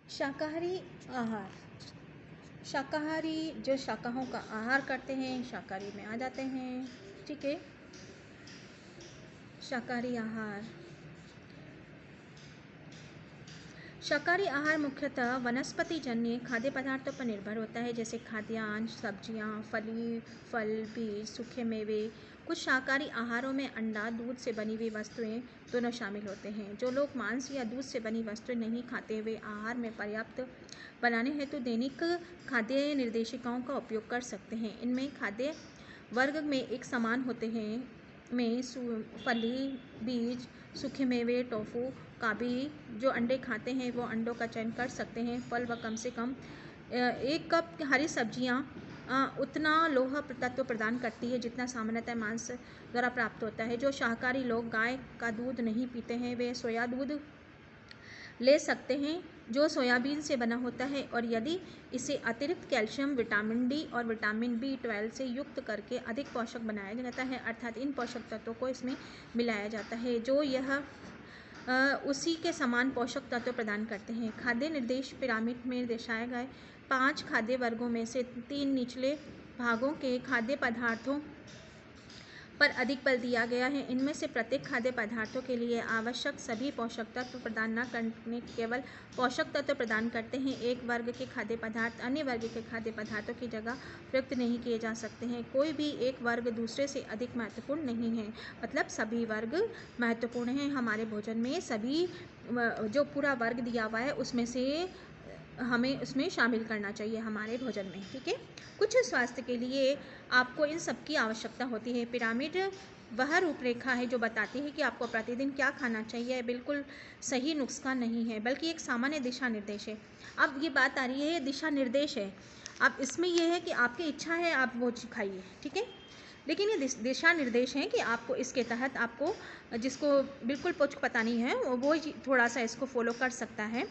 शाकाहारी आहार। शाकाहारी जो शाकाहारों का आहार करते हैं शाकाहारी में आ जाते हैं। ठीक है। शाकाहारी आहार। शाकाहारी आहार मुख्यतः वनस्पति जन्य खाद्य पदार्थों पर निर्भर होता है, जैसे खाद्यान्न, सब्जियां, फल, बीज, सूखे मेवे। कुछ शाकाहारी आहारों में अंडा, दूध से बनी हुई वस्तुएं दोनों शामिल होते हैं। जो लोग मांस या दूध से बनी वस्तुएं नहीं खाते, वे आहार में पर्याप्त बनाने हेतु दैनिक खाद्य निर्देशिकाओं का उपयोग कर सकते हैं। इनमें खाद्य वर्ग में एक समान होते हैं में फली, बीज, सूखे मेवे, टोफू का भी जो अंडे खाते हैं वो अंडों का चयन कर सकते हैं। फल व कम से कम 1 कप हरी सब्जियां उतना लोह तत्व प्रदान करती है जितना सामान्यतः मांस द्वारा प्राप्त होता है। जो शाकाहारी लोग गाय का दूध नहीं पीते हैं वे सोया दूध ले सकते हैं जो सोयाबीन से बना होता है, और यदि इसे अतिरिक्त कैल्शियम, विटामिन डी और विटामिन B12 से युक्त करके अधिक पोषक बनाया जाता है, अर्थात इन पोषक तत्वों को इसमें मिलाया जाता है जो यह उसी के समान पोषक तत्व प्रदान करते हैं। खाद्य निर्देश पिरामिड में दर्शाए गए 5 खाद्य वर्गों में से 3 निचले भागों के खाद्य पदार्थों पर अधिक बल दिया गया है। इनमें से प्रत्येक खाद्य पदार्थों के लिए आवश्यक सभी पोषक तत्व प्रदान न करने केवल पोषक तत्व प्रदान करते हैं। एक वर्ग के खाद्य पदार्थ अन्य वर्ग के खाद्य पदार्थों की जगह प्रयुक्त नहीं किए जा सकते हैं। कोई भी एक वर्ग दूसरे से अधिक महत्वपूर्ण नहीं है, मतलब सभी वर्ग महत्वपूर्ण हैं। हमारे भोजन में सभी जो पूरा वर्ग दिया हुआ है उसमें से हमें उसमें शामिल करना चाहिए हमारे भोजन में। ठीक है। कुछ स्वास्थ्य के लिए आपको इन सब की आवश्यकता होती है। पिरामिड वह रूपरेखा है जो बताती है कि आपको प्रतिदिन क्या खाना चाहिए। बिल्कुल सही नुस्खा नहीं है, बल्कि एक सामान्य दिशा निर्देश है। अब ये बात आ रही है, ये दिशा निर्देश है। अब इसमें यह है कि आपकी इच्छा है आप वो खाइए, ठीक है, लेकिन ये दिशा निर्देश हैं कि आपको इसके तहत आपको जिसको बिल्कुल कुछ पता नहीं है वो थोड़ा सा इसको फॉलो कर सकता है,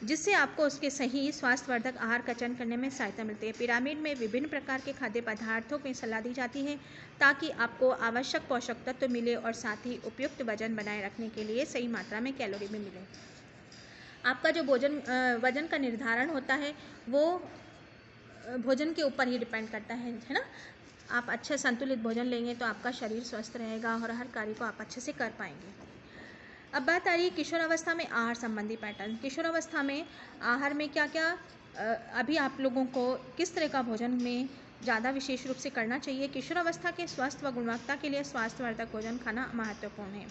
जिससे आपको उसके सही स्वास्थ्यवर्धक आहार का चयन करने में सहायता मिलती है। पिरामिड में विभिन्न प्रकार के खाद्य पदार्थों की सलाह दी जाती है ताकि आपको आवश्यक पोषक तत्व मिले और साथ ही उपयुक्त वजन बनाए रखने के लिए सही मात्रा में कैलोरी भी मिले। आपका जो वजन का निर्धारण होता है वो भोजन के ऊपर ही डिपेंड करता है ना। आप अच्छे संतुलित भोजन लेंगे तो आपका शरीर स्वस्थ रहेगा और हर कार्य को आप अच्छे से कर पाएंगे। अब बात आ रही है किशोरावस्था में आहार संबंधी पैटर्न। किशोरावस्था में आहार में क्या क्या अभी आप लोगों को किस तरह का भोजन में ज़्यादा विशेष रूप से करना चाहिए। किशोरावस्था के स्वास्थ्य व गुणवत्ता के लिए स्वास्थ्यवर्धक भोजन खाना महत्वपूर्ण है।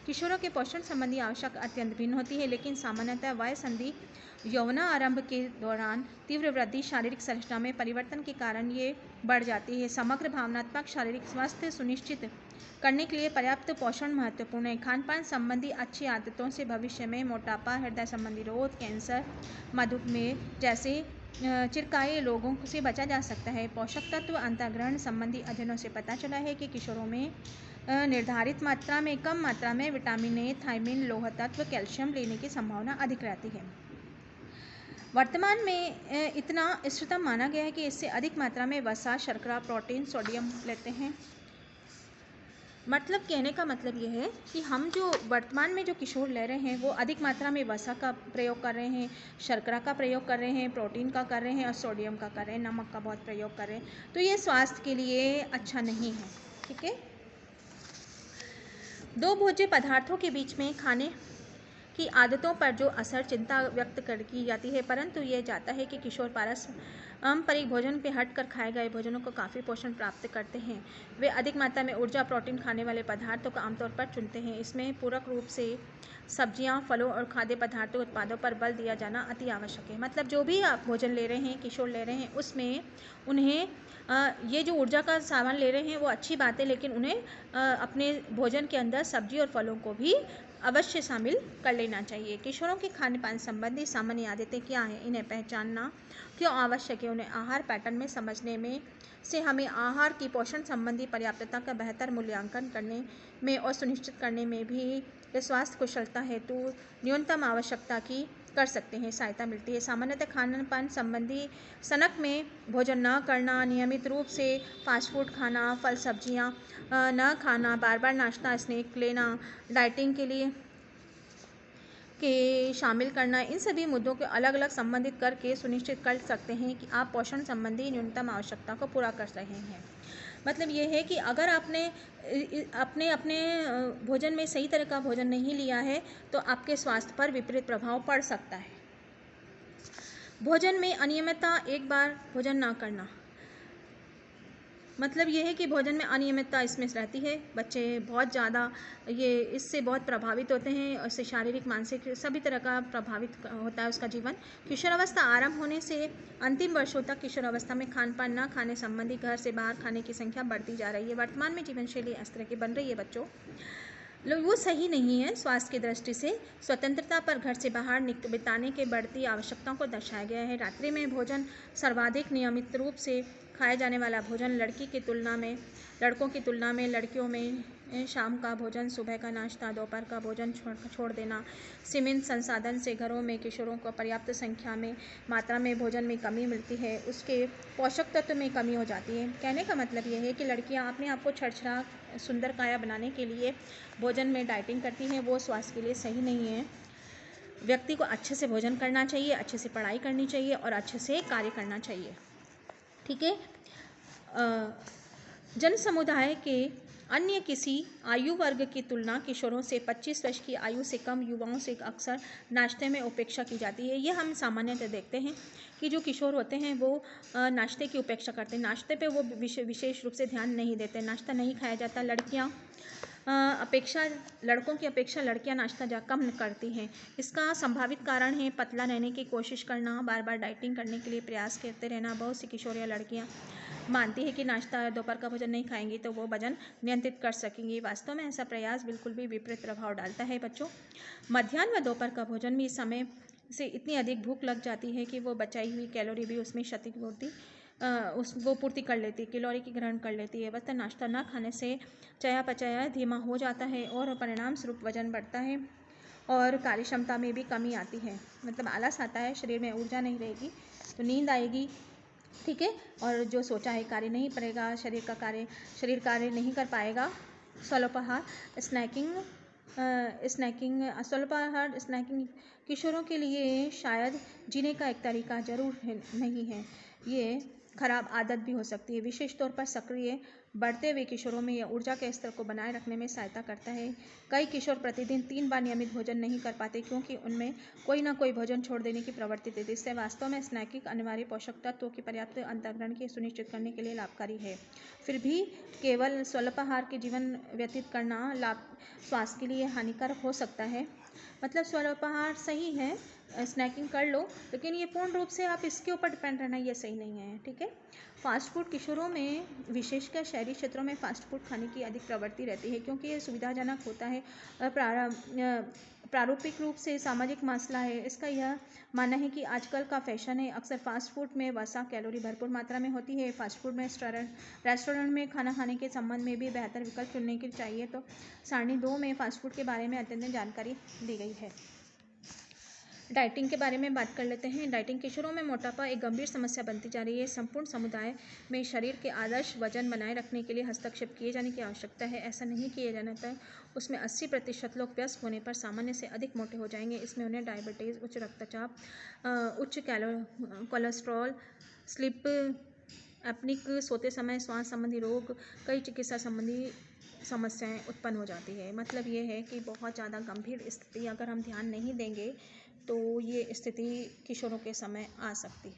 किशोरों के पोषण संबंधी आवश्यकता अत्यंत भिन्न होती है, लेकिन सामान्यतः वय संधि यौवना आरंभ के दौरान तीव्र वृद्धि शारीरिक संरचना में परिवर्तन के कारण ये बढ़ जाती है। समग्र भावनात्मक शारीरिक स्वास्थ्य सुनिश्चित करने के लिए पर्याप्त पोषण महत्वपूर्ण है। खान पान संबंधी अच्छी आदतों से भविष्य में मोटापा, हृदय संबंधी रोग, कैंसर, मधुमेह जैसे चिरकाए रोगों से बचा जा सकता है। पोषक तत्व अंतर्ग्रहण संबंधी अध्ययनों से पता चला है कि किशोरों में निर्धारित मात्रा में कम मात्रा में विटामिन ए, थायमिन, लोह तत्व, कैल्शियम लेने की संभावना अधिक रहती है। वर्तमान में इतना इष्टतम माना गया है कि इससे अधिक मात्रा में वसा, शर्करा, प्रोटीन, सोडियम लेते हैं। मतलब कहने का मतलब यह है कि हम जो वर्तमान में जो किशोर ले रहे हैं वो अधिक मात्रा में वसा का प्रयोग कर रहे हैं, शर्करा का प्रयोग कर रहे हैं, प्रोटीन का कर रहे हैं और सोडियम का कर रहे हैं, नमक का बहुत प्रयोग कर रहे हैं। तो ये स्वास्थ्य के लिए अच्छा नहीं है। ठीक है। 2 भोज्य पदार्थों के बीच में खाने की आदतों पर जो असर चिंता व्यक्त की जाती है, परंतु यह जाता है कि किशोर पारंपरिक भोजन पे हटकर खाए गए भोजनों को काफ़ी पोषण प्राप्त करते हैं। वे अधिक मात्रा में ऊर्जा, प्रोटीन खाने वाले पदार्थों का आमतौर पर चुनते हैं। इसमें पूरक रूप से सब्जियां, फलों और खाद्य पदार्थों उत्पादों पर बल दिया जाना अति आवश्यक है। मतलब जो भी आप भोजन ले रहे हैं, किशोर ले रहे हैं, उसमें उन्हें ये जो ऊर्जा का सामान ले रहे हैं वो अच्छी बात है, लेकिन उन्हें अपने भोजन के अंदर सब्जी और फलों को भी अवश्य शामिल कर लेना चाहिए। किशोरों के खान पान संबंधी सामान्य आदतें क्या हैं, इन्हें पहचानना क्यों आवश्यक है। उन्हें आहार पैटर्न में समझने में से हमें आहार की पोषण संबंधी पर्याप्तता का बेहतर मूल्यांकन करने में और सुनिश्चित करने में भी स्वास्थ्य कुशलता हेतु न्यूनतम आवश्यकता की कर सकते हैं, सहायता मिलती है। सामान्यतः खान पान संबंधी सनक में भोजन न करना, नियमित रूप से फास्ट फूड खाना, फल सब्जियां न खाना, बार बार नाश्ता, स्नैक लेना, डाइटिंग के लिए के शामिल करना, इन सभी मुद्दों को अलग अलग संबंधित करके सुनिश्चित कर सकते हैं कि आप पोषण संबंधी न्यूनतम आवश्यकता को पूरा कर रहे हैं। मतलब ये है कि अगर आपने अपने अपने भोजन में सही तरह का भोजन नहीं लिया है तो आपके स्वास्थ्य पर विपरीत प्रभाव पड़ सकता है। भोजन में अनियमितता, एक बार भोजन ना करना, मतलब ये है कि भोजन में अनियमितता इसमें रहती है। बच्चे बहुत ज़्यादा इससे बहुत प्रभावित होते हैं, उससे शारीरिक मानसिक सभी तरह का प्रभावित होता है उसका जीवन। किशोरावस्था आरंभ होने से अंतिम वर्षों तक किशोरावस्था में खान पान न खाने संबंधी घर से बाहर खाने की संख्या बढ़ती जा रही है। वर्तमान में जीवन शैली इस तरह की बन रही है बच्चों, वो सही नहीं है। स्वास्थ्य की दृष्टि से स्वतंत्रता पर घर से बाहर बिताने के बढ़ती आवश्यकताओं को दर्शाया गया है। रात्रि में भोजन सर्वाधिक नियमित रूप से खाया जाने वाला भोजन लड़कों की तुलना में लड़कियों में शाम का भोजन, सुबह का नाश्ता, दोपहर का भोजन छोड़ देना, सीमित संसाधन से घरों में किशोरों को पर्याप्त संख्या में मात्रा में भोजन में कमी मिलती है, उसके पोषक तत्व में कमी हो जाती है। कहने का मतलब ये है कि लड़कियां अपने आप को छड़छड़ा सुंदर काया बनाने के लिए भोजन में डाइटिंग करती हैं, वो स्वास्थ्य के लिए सही नहीं है। व्यक्ति को अच्छे से भोजन करना चाहिए, अच्छे से पढ़ाई करनी चाहिए और अच्छे से कार्य करना चाहिए। ठीक है। जन समुदाय के अन्य किसी आयु वर्ग की तुलना किशोरों से 25 वर्ष की आयु से कम युवाओं से अक्सर नाश्ते में उपेक्षा की जाती है। ये हम सामान्यतः देखते हैं कि जो किशोर होते हैं वो नाश्ते की उपेक्षा करते हैं, नाश्ते पे वो विशेष रूप से ध्यान नहीं देते, नाश्ता नहीं खाया जाता। लड़कों की अपेक्षा लड़कियां नाश्ता कम करती हैं। इसका संभावित कारण है पतला रहने की कोशिश करना, बार बार डाइटिंग करने के लिए प्रयास करते रहना। बहुत सी किशोर या लड़कियां मानती है कि नाश्ता दोपहर का भोजन नहीं खाएंगी तो वो वजन नियंत्रित कर सकेंगी। वास्तव में ऐसा प्रयास बिल्कुल भी विपरीत प्रभाव डालता है बच्चों। मध्याह्न व दोपहर का भोजन भी इस समय से इतनी अधिक भूख लग जाती है कि वो बचाई हुई कैलोरी भी उसमें वो पूर्ति कर लेती है, कैलोरी की ग्रहण कर लेती है। बस नाश्ता न खाने से चयापचय धीमा हो जाता है और परिणाम स्वरूप वजन बढ़ता है और कार्य क्षमता में भी कमी आती है। मतलब आलस आता है, शरीर में ऊर्जा नहीं रहेगी तो नींद आएगी। ठीक है। और जो सोचा है कार्य नहीं करेगा, शरीर कार्य नहीं कर पाएगा। स्वल्पाहार स्नैकिंग किशोरों के लिए शायद जीने का एक तरीका जरूर नहीं है, ये खराब आदत भी हो सकती है। विशेष तौर पर सक्रिय बढ़ते हुए किशोरों में यह ऊर्जा के स्तर को बनाए रखने में सहायता करता है। कई किशोर प्रतिदिन 3 बार नियमित भोजन नहीं कर पाते क्योंकि उनमें कोई ना कोई भोजन छोड़ देने की प्रवृत्ति थी। इससे वास्तव में स्नैकिंग अनिवार्य पोषक तत्वों की पर्याप्त अंतर्ग्रहण की सुनिश्चित करने के लिए लाभकारी है। फिर भी केवल स्वल्पाहार के जीवन व्यतीत करना स्वास्थ्य के लिए हानिकारक हो सकता है। मतलब स्वल्पाहार सही है, स्नैकिंग कर लो, लेकिन ये पूर्ण रूप से आप इसके ऊपर डिपेंड रहना ये सही नहीं है। ठीक है। फास्ट फूड किशोरों में विशेषकर शहरी क्षेत्रों में फास्ट फूड खाने की अधिक प्रवृत्ति रहती है क्योंकि ये सुविधाजनक होता है। प्रारूपिक रूप से सामाजिक मसला है। इसका यह मानना है कि आजकल का फैशन है। अक्सर फास्ट फूड में वसा कैलोरी भरपूर मात्रा में होती है। फास्ट फूड में रेस्टोरेंट में खाना खाने के संबंध में भी बेहतर विकल्प चुनने के चाहिए। तो सारणी 2 में फास्ट फूड के बारे में अत्यंत जानकारी दी गई है। डाइटिंग के बारे में बात कर लेते हैं। डाइटिंग किशोरों में मोटापा एक गंभीर समस्या बनती जा रही है। संपूर्ण समुदाय में शरीर के आदर्श वजन बनाए रखने के लिए हस्तक्षेप किए जाने की आवश्यकता है। ऐसा नहीं किया जाना था उसमें 80% लोग व्यस्त होने पर सामान्य से अधिक मोटे हो जाएंगे। इसमें उन्हें डायबिटीज़, उच्च रक्तचाप, उच्च कोलेस्ट्रॉल, स्लीप एपनिक, सोते समय श्वास संबंधी रोग, कई चिकित्सा संबंधी समस्याएं उत्पन्न हो जाती है। मतलब ये है कि बहुत ज़्यादा गंभीर स्थिति अगर हम ध्यान नहीं देंगे तो ये स्थिति किशोरों के समय आ सकती है।